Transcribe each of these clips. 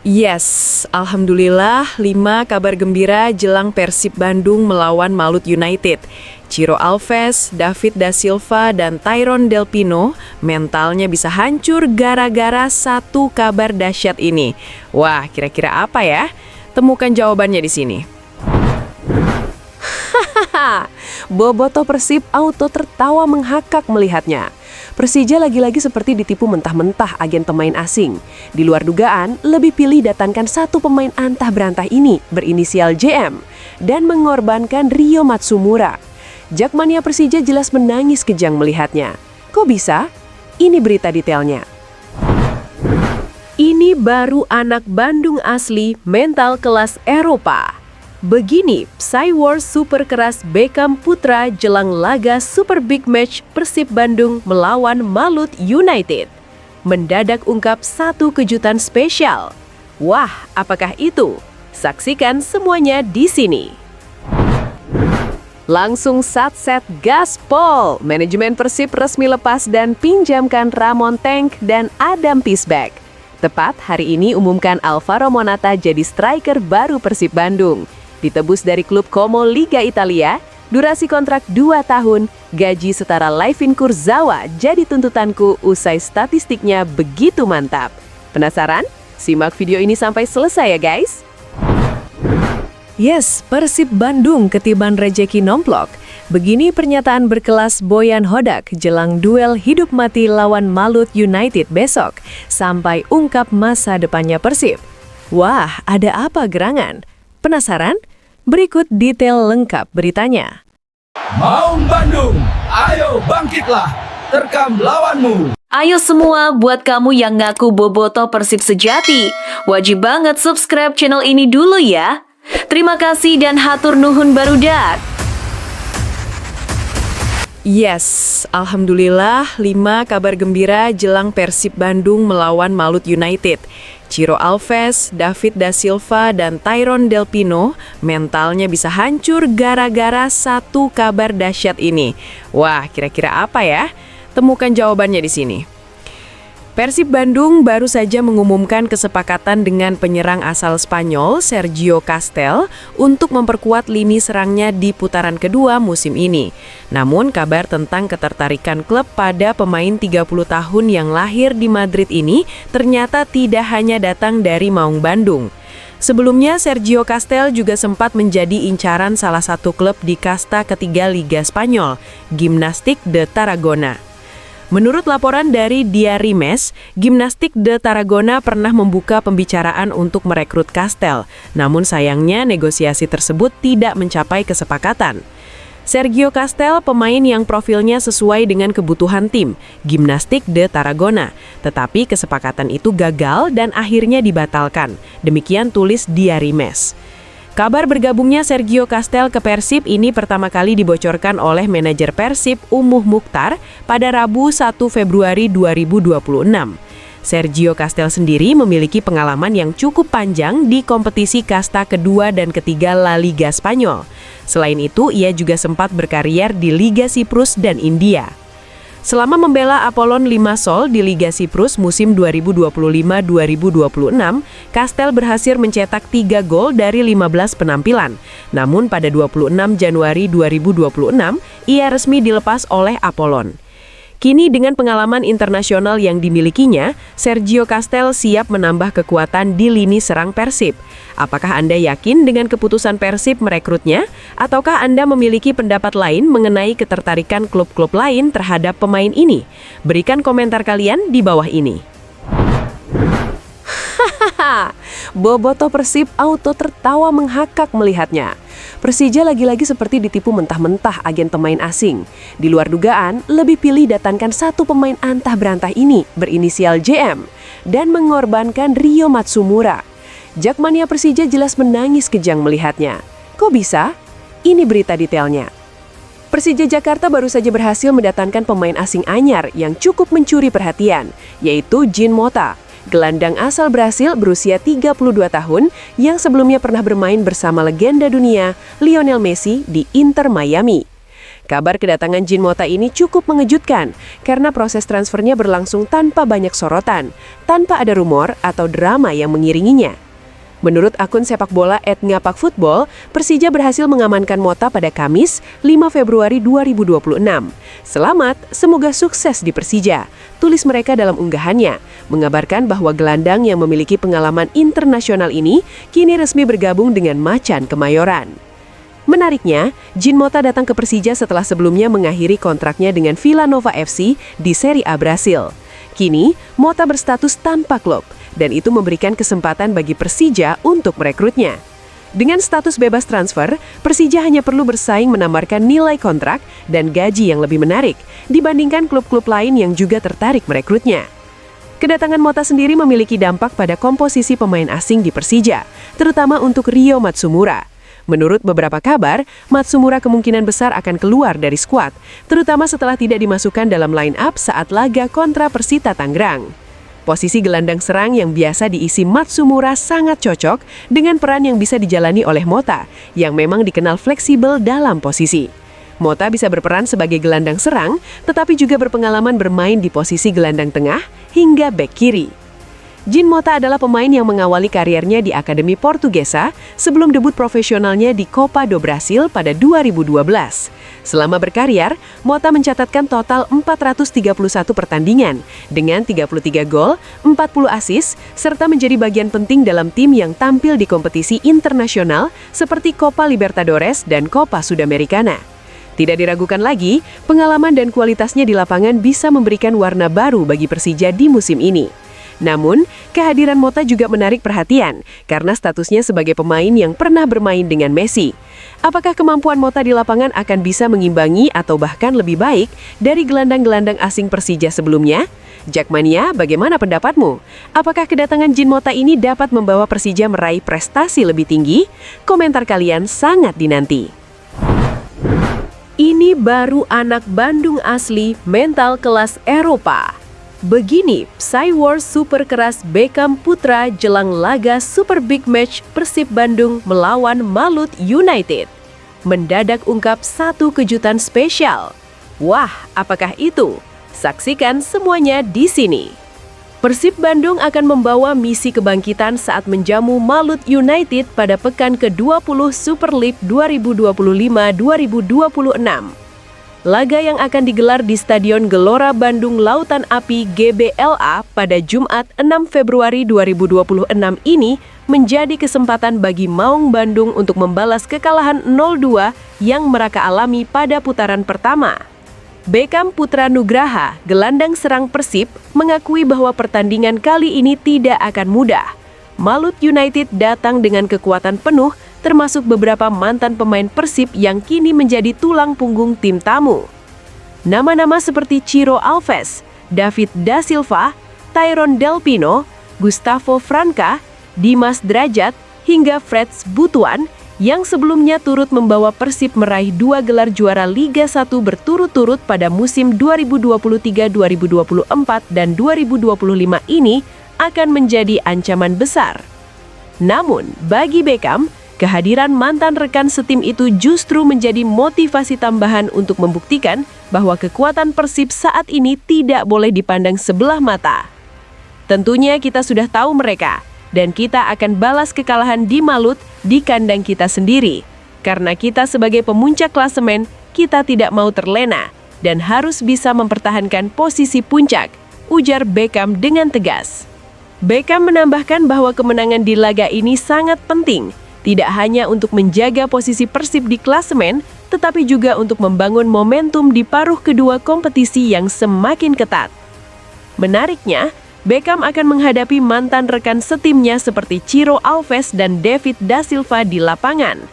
Yes, alhamdulillah 5 kabar gembira jelang Persib Bandung melawan Malut United. Ciro Alves, David da Silva, dan Tyrone Del Pino mentalnya bisa hancur gara-gara satu kabar dahsyat ini. Wah, kira-kira apa ya? Temukan jawabannya di sini. Hahaha, Boboto Persib auto tertawa menghakak melihatnya. Persija lagi-lagi seperti ditipu mentah-mentah agen pemain asing. Di luar dugaan, lebih pilih datangkan satu pemain antah berantah ini berinisial JM dan mengorbankan Rio Matsumura. Jakmania Persija jelas menangis kejang melihatnya. Kok bisa? Ini berita detailnya. Ini baru anak Bandung asli mental kelas Eropa. Begini Psy Wars super keras Beckham Putra jelang laga super big match Persib Bandung melawan Malut United. Mendadak ungkap satu kejutan spesial. Wah, apakah itu? Saksikan semuanya di sini. Langsung satset gaspol. Manajemen Persib resmi lepas dan pinjamkan Ramon Tank dan Adam Pisbeck. Tepat hari ini umumkan Alvaro Morata jadi striker baru Persib Bandung. Ditebus dari klub Como Liga Italia, durasi kontrak 2 tahun, gaji setara Laifin Kurzawa jadi tuntutanku usai statistiknya begitu mantap. Penasaran? Simak video ini sampai selesai ya guys! Yes, Persib Bandung ketiban rejeki nomplok. Begini pernyataan berkelas Boyan Hodak jelang duel hidup mati lawan Malut United besok, sampai ungkap masa depannya Persib. Wah, ada apa gerangan? Penasaran? Berikut detail lengkap beritanya. Maung Bandung, ayo bangkitlah, terkam lawanmu. Ayo semua buat kamu yang ngaku boboto Persib sejati, wajib banget subscribe channel ini dulu ya. Terima kasih dan hatur nuhun barudak. Yes, alhamdulillah 5 kabar gembira jelang Persib Bandung melawan Malut United. Ciro Alves, David da Silva, dan Tyrone Del Pino mentalnya bisa hancur gara-gara satu kabar dahsyat ini. Wah, kira-kira apa ya? Temukan jawabannya di sini. Persib Bandung baru saja mengumumkan kesepakatan dengan penyerang asal Spanyol Sergio Castel untuk memperkuat lini serangnya di putaran kedua musim ini. Namun kabar tentang ketertarikan klub pada pemain 30 tahun yang lahir di Madrid ini ternyata tidak hanya datang dari Maung Bandung. Sebelumnya Sergio Castel juga sempat menjadi incaran salah satu klub di kasta ketiga Liga Spanyol, Gimnastik de Tarragona. Menurut laporan dari Diari Mes, Gimnastik de Tarragona pernah membuka pembicaraan untuk merekrut Castel, namun sayangnya negosiasi tersebut tidak mencapai kesepakatan. Sergio Castel pemain yang profilnya sesuai dengan kebutuhan tim, Gimnastik de Tarragona, tetapi kesepakatan itu gagal dan akhirnya dibatalkan, demikian tulis Diari Mes. Kabar bergabungnya Sergio Castel ke Persib ini pertama kali dibocorkan oleh manajer Persib Umuh Mukhtar pada Rabu 1 Februari 2026. Sergio Castel sendiri memiliki pengalaman yang cukup panjang di kompetisi kasta kedua dan ketiga La Liga Spanyol. Selain itu, ia juga sempat berkarier di Liga Siprus dan India. Selama membela Apollon Limassol di Liga Siprus musim 2025-2026, Castel berhasil mencetak 3 gol dari 15 penampilan. Namun pada 26 Januari 2026, ia resmi dilepas oleh Apollon. Kini dengan pengalaman internasional yang dimilikinya, Sergio Castel siap menambah kekuatan di lini serang Persib. Apakah Anda yakin dengan keputusan Persib merekrutnya? Ataukah Anda memiliki pendapat lain mengenai ketertarikan klub-klub lain terhadap pemain ini? Berikan komentar kalian di bawah ini. Hahaha, Boboto Persib auto tertawa menghakak melihatnya. Persija lagi-lagi seperti ditipu mentah-mentah agen pemain asing. Di luar dugaan, lebih pilih datangkan satu pemain antah berantah ini berinisial JM dan mengorbankan Rio Matsumura. Jakmania Persija jelas menangis kejang melihatnya. Kok bisa? Ini berita detailnya. Persija Jakarta baru saja berhasil mendatangkan pemain asing anyar yang cukup mencuri perhatian, yaitu Jean Mota. Gelandang asal Brasil berusia 32 tahun yang sebelumnya pernah bermain bersama legenda dunia Lionel Messi di Inter Miami. Kabar kedatangan Jean Mota ini cukup mengejutkan karena proses transfernya berlangsung tanpa banyak sorotan, tanpa ada rumor atau drama yang mengiringinya. Menurut akun sepak bola @ngapakfootball, Persija berhasil mengamankan Mota pada Kamis, 5 Februari 2026. Selamat, semoga sukses di Persija, tulis mereka dalam unggahannya, mengabarkan bahwa gelandang yang memiliki pengalaman internasional ini kini resmi bergabung dengan Macan Kemayoran. Menariknya, Jean Mota datang ke Persija setelah sebelumnya mengakhiri kontraknya dengan Villa Nova FC di Serie A Brasil. Kini, Mota berstatus tanpa klub, dan itu memberikan kesempatan bagi Persija untuk merekrutnya. Dengan status bebas transfer, Persija hanya perlu bersaing menambahkan nilai kontrak dan gaji yang lebih menarik dibandingkan klub-klub lain yang juga tertarik merekrutnya. Kedatangan Mota sendiri memiliki dampak pada komposisi pemain asing di Persija, terutama untuk Ryo Matsumura. Menurut beberapa kabar, Matsumura kemungkinan besar akan keluar dari skuad, terutama setelah tidak dimasukkan dalam line-up saat laga kontra Persita Tangerang. Posisi gelandang serang yang biasa diisi Matsumura sangat cocok dengan peran yang bisa dijalani oleh Mota, yang memang dikenal fleksibel dalam posisi. Mota bisa berperan sebagai gelandang serang, tetapi juga berpengalaman bermain di posisi gelandang tengah hingga bek kiri. Jean Mota adalah pemain yang mengawali kariernya di Akademi Portuguesa sebelum debut profesionalnya di Copa do Brasil pada 2012. Selama berkarier, Mota mencatatkan total 431 pertandingan dengan 33 gol, 40 assist, serta menjadi bagian penting dalam tim yang tampil di kompetisi internasional seperti Copa Libertadores dan Copa Sudamericana. Tidak diragukan lagi, pengalaman dan kualitasnya di lapangan bisa memberikan warna baru bagi Persija di musim ini. Namun, kehadiran Mota juga menarik perhatian karena statusnya sebagai pemain yang pernah bermain dengan Messi. Apakah kemampuan Mota di lapangan akan bisa mengimbangi atau bahkan lebih baik dari gelandang-gelandang asing Persija sebelumnya? Jakmania, bagaimana pendapatmu? Apakah kedatangan Jean Mota ini dapat membawa Persija meraih prestasi lebih tinggi? Komentar kalian sangat dinanti. Ini baru anak Bandung asli, mental kelas Eropa. Begini Psy Wars super keras Beckham Putra jelang laga super big match Persib Bandung melawan Malut United. Mendadak ungkap satu kejutan spesial. Wah, apakah itu? Saksikan semuanya di sini. Persib Bandung akan membawa misi kebangkitan saat menjamu Malut United pada pekan ke-20 Super League 2025-2026. Laga yang akan digelar di Stadion Gelora Bandung Lautan Api GBLA pada Jumat 6 Februari 2026 ini menjadi kesempatan bagi Maung Bandung untuk membalas kekalahan 0-2 yang mereka alami pada putaran pertama. Beckham Putra Nugraha, gelandang serang Persib, mengakui bahwa pertandingan kali ini tidak akan mudah. Malut United datang dengan kekuatan penuh, termasuk beberapa mantan pemain Persib yang kini menjadi tulang punggung tim tamu. Nama-nama seperti Ciro Alves, David da Silva, Tyrone Delpino, Gustavo Franca, Dimas Drajat, hingga Freds Butuan yang sebelumnya turut membawa Persib meraih 2 gelar juara Liga 1 berturut-turut pada musim 2023-2024 dan 2025 ini akan menjadi ancaman besar. Namun, bagi Beckham, kehadiran mantan rekan setim itu justru menjadi motivasi tambahan untuk membuktikan bahwa kekuatan Persib saat ini tidak boleh dipandang sebelah mata. Tentunya kita sudah tahu mereka, dan kita akan balas kekalahan di Malut di kandang kita sendiri. Karena kita sebagai pemuncak klasemen, kita tidak mau terlena dan harus bisa mempertahankan posisi puncak, ujar Beckham dengan tegas. Beckham menambahkan bahwa kemenangan di laga ini sangat penting, tidak hanya untuk menjaga posisi Persib di klasemen, tetapi juga untuk membangun momentum di paruh kedua kompetisi yang semakin ketat. Menariknya, Beckham akan menghadapi mantan rekan setimnya seperti Ciro Alves dan David da Silva di lapangan.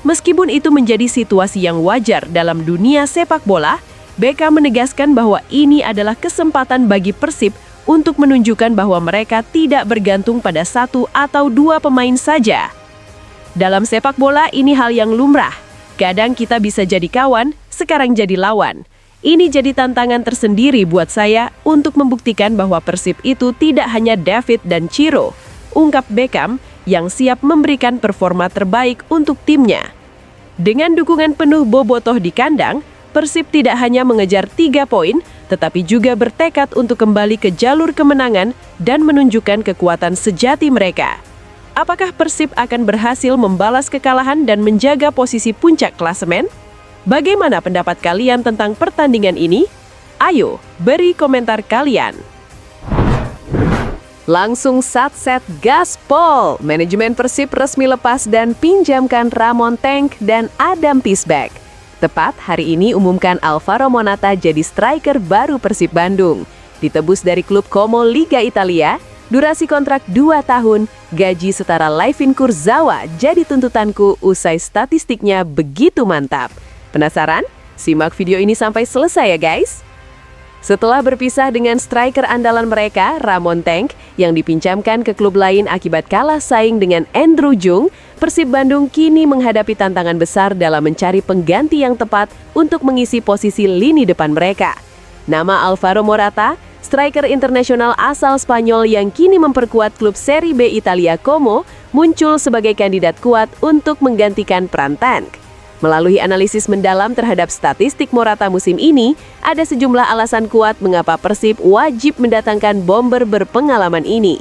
Meskipun itu menjadi situasi yang wajar dalam dunia sepak bola, Beckham menegaskan bahwa ini adalah kesempatan bagi Persib untuk menunjukkan bahwa mereka tidak bergantung pada 1 atau 2 pemain saja. Dalam sepak bola ini hal yang lumrah. Kadang kita bisa jadi kawan, sekarang jadi lawan. Ini jadi tantangan tersendiri buat saya untuk membuktikan bahwa Persib itu tidak hanya David dan Ciro, ungkap Beckham yang siap memberikan performa terbaik untuk timnya. Dengan dukungan penuh bobotoh di kandang, Persib tidak hanya mengejar 3 poin, tetapi juga bertekad untuk kembali ke jalur kemenangan dan menunjukkan kekuatan sejati mereka. Apakah Persib akan berhasil membalas kekalahan dan menjaga posisi puncak klasemen? Bagaimana pendapat kalian tentang pertandingan ini? Ayo, beri komentar kalian. Langsung satset gaspol. Manajemen Persib resmi lepas dan pinjamkan Ramon Tank dan Adam Pisbeck. Tepat hari ini umumkan Alvaro Morata jadi striker baru Persib Bandung. Ditebus dari klub Como Liga Italia, durasi kontrak 2 tahun, gaji setara Layvin Kurzawa jadi tuntutanku usai statistiknya begitu mantap. Penasaran? Simak video ini sampai selesai ya guys! Setelah berpisah dengan striker andalan mereka, Ramon Tank, yang dipinjamkan ke klub lain akibat kalah saing dengan Andrew Jung, Persib Bandung kini menghadapi tantangan besar dalam mencari pengganti yang tepat untuk mengisi posisi lini depan mereka. Nama Alvaro Morata, striker internasional asal Spanyol yang kini memperkuat klub Serie B Italia Como, muncul sebagai kandidat kuat untuk menggantikan peran Tank. Melalui analisis mendalam terhadap statistik Morata musim ini, ada sejumlah alasan kuat mengapa Persib wajib mendatangkan bomber berpengalaman ini.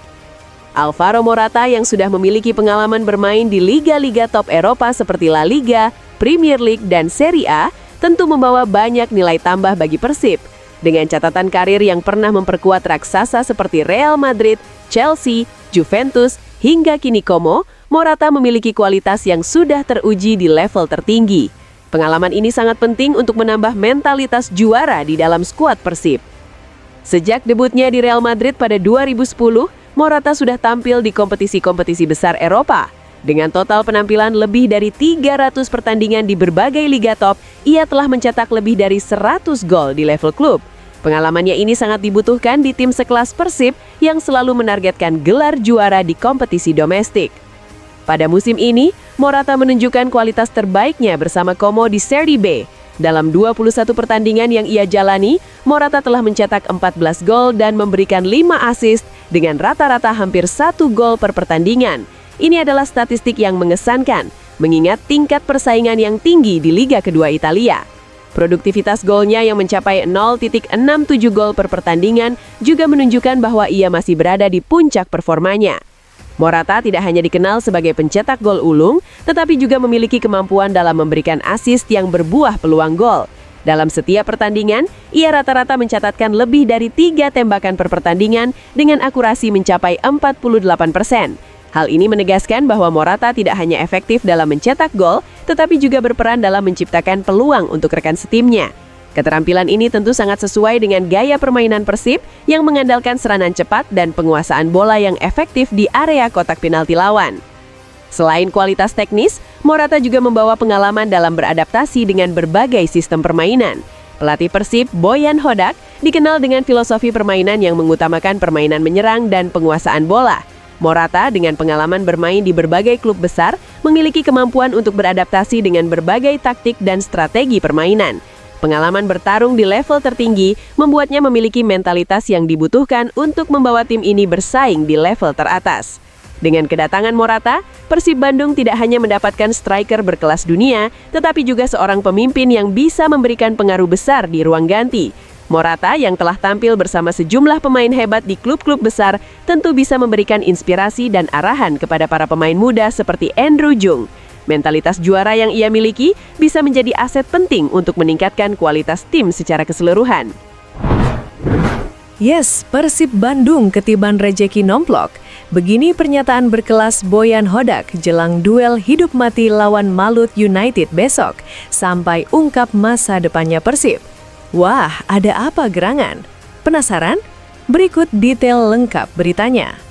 Alvaro Morata yang sudah memiliki pengalaman bermain di liga-liga top Eropa seperti La Liga, Premier League, dan Serie A, tentu membawa banyak nilai tambah bagi Persib. Dengan catatan karir yang pernah memperkuat raksasa seperti Real Madrid, Chelsea, Juventus, hingga kini Como, Morata memiliki kualitas yang sudah teruji di level tertinggi. Pengalaman ini sangat penting untuk menambah mentalitas juara di dalam skuad Persib. Sejak debutnya di Real Madrid pada 2010, Morata sudah tampil di kompetisi-kompetisi besar Eropa. Dengan total penampilan lebih dari 300 pertandingan di berbagai liga top, ia telah mencetak lebih dari 100 gol di level klub. Pengalamannya ini sangat dibutuhkan di tim sekelas Persib yang selalu menargetkan gelar juara di kompetisi domestik. Pada musim ini, Morata menunjukkan kualitas terbaiknya bersama Como di Serie B. Dalam 21 pertandingan yang ia jalani, Morata telah mencetak 14 gol dan memberikan 5 assist dengan rata-rata hampir 1 gol per pertandingan. Ini adalah statistik yang mengesankan, mengingat tingkat persaingan yang tinggi di Liga Kedua Italia. Produktivitas golnya yang mencapai 0,67 gol per pertandingan juga menunjukkan bahwa ia masih berada di puncak performanya. Morata tidak hanya dikenal sebagai pencetak gol ulung, tetapi juga memiliki kemampuan dalam memberikan assist yang berbuah peluang gol. Dalam setiap pertandingan, ia rata-rata mencatatkan lebih dari 3 tembakan per pertandingan dengan akurasi mencapai 48%. Hal ini menegaskan bahwa Morata tidak hanya efektif dalam mencetak gol, tetapi juga berperan dalam menciptakan peluang untuk rekan setimnya. Keterampilan ini tentu sangat sesuai dengan gaya permainan Persib yang mengandalkan serangan cepat dan penguasaan bola yang efektif di area kotak penalti lawan. Selain kualitas teknis, Morata juga membawa pengalaman dalam beradaptasi dengan berbagai sistem permainan. Pelatih Persib, Boyan Hodak, dikenal dengan filosofi permainan yang mengutamakan permainan menyerang dan penguasaan bola. Morata dengan pengalaman bermain di berbagai klub besar memiliki kemampuan untuk beradaptasi dengan berbagai taktik dan strategi permainan. Pengalaman bertarung di level tertinggi membuatnya memiliki mentalitas yang dibutuhkan untuk membawa tim ini bersaing di level teratas. Dengan kedatangan Morata, Persib Bandung tidak hanya mendapatkan striker berkelas dunia, tetapi juga seorang pemimpin yang bisa memberikan pengaruh besar di ruang ganti. Morata yang telah tampil bersama sejumlah pemain hebat di klub-klub besar tentu bisa memberikan inspirasi dan arahan kepada para pemain muda seperti Andrew Jung. Mentalitas juara yang ia miliki bisa menjadi aset penting untuk meningkatkan kualitas tim secara keseluruhan. Yes, Persib Bandung ketiban rejeki nomplok. Begini pernyataan berkelas Boyan Hodak jelang duel hidup mati lawan Malut United besok, sampai ungkap masa depannya Persib. Wah, ada apa gerangan? Penasaran? Berikut detail lengkap beritanya.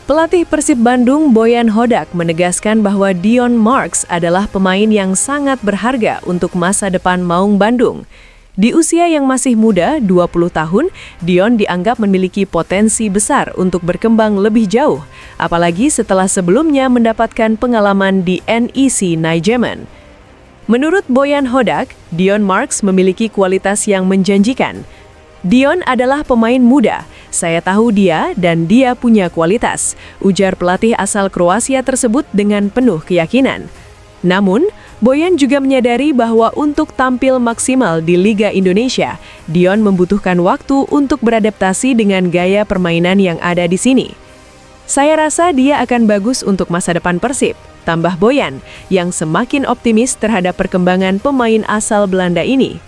Pelatih Persib Bandung Boyan Hodak menegaskan bahwa Dion Marks adalah pemain yang sangat berharga untuk masa depan Maung Bandung. Di usia yang masih muda, 20 tahun, Dion dianggap memiliki potensi besar untuk berkembang lebih jauh, apalagi setelah sebelumnya mendapatkan pengalaman di NEC Nijmegen. Menurut Boyan Hodak, Dion Marks memiliki kualitas yang menjanjikan. Dion adalah pemain muda, saya tahu dia dan dia punya kualitas, ujar pelatih asal Kroasia tersebut dengan penuh keyakinan. Namun, Boyan juga menyadari bahwa untuk tampil maksimal di Liga Indonesia, Dion membutuhkan waktu untuk beradaptasi dengan gaya permainan yang ada di sini. Saya rasa dia akan bagus untuk masa depan Persib, tambah Boyan, yang semakin optimis terhadap perkembangan pemain asal Belanda ini.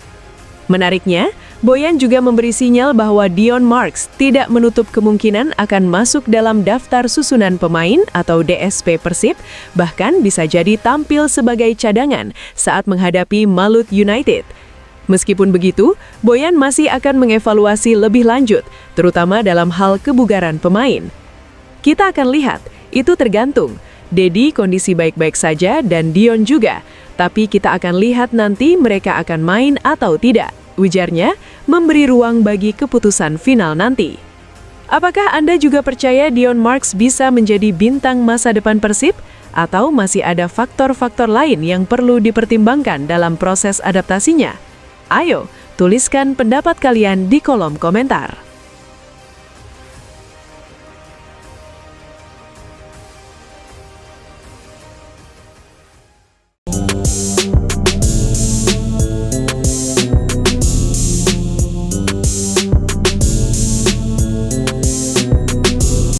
Menariknya, Boyan juga memberi sinyal bahwa Dion Marks tidak menutup kemungkinan akan masuk dalam daftar susunan pemain atau DSP Persib, bahkan bisa jadi tampil sebagai cadangan saat menghadapi Malut United. Meskipun begitu, Boyan masih akan mengevaluasi lebih lanjut, terutama dalam hal kebugaran pemain. Kita akan lihat, itu tergantung. Dedi kondisi baik-baik saja dan Dion juga, tapi kita akan lihat nanti mereka akan main atau tidak, ujarnya, memberi ruang bagi keputusan final nanti. Apakah Anda juga percaya Dion Marks bisa menjadi bintang masa depan Persib? Atau masih ada faktor-faktor lain yang perlu dipertimbangkan dalam proses adaptasinya? Ayo, tuliskan pendapat kalian di kolom komentar.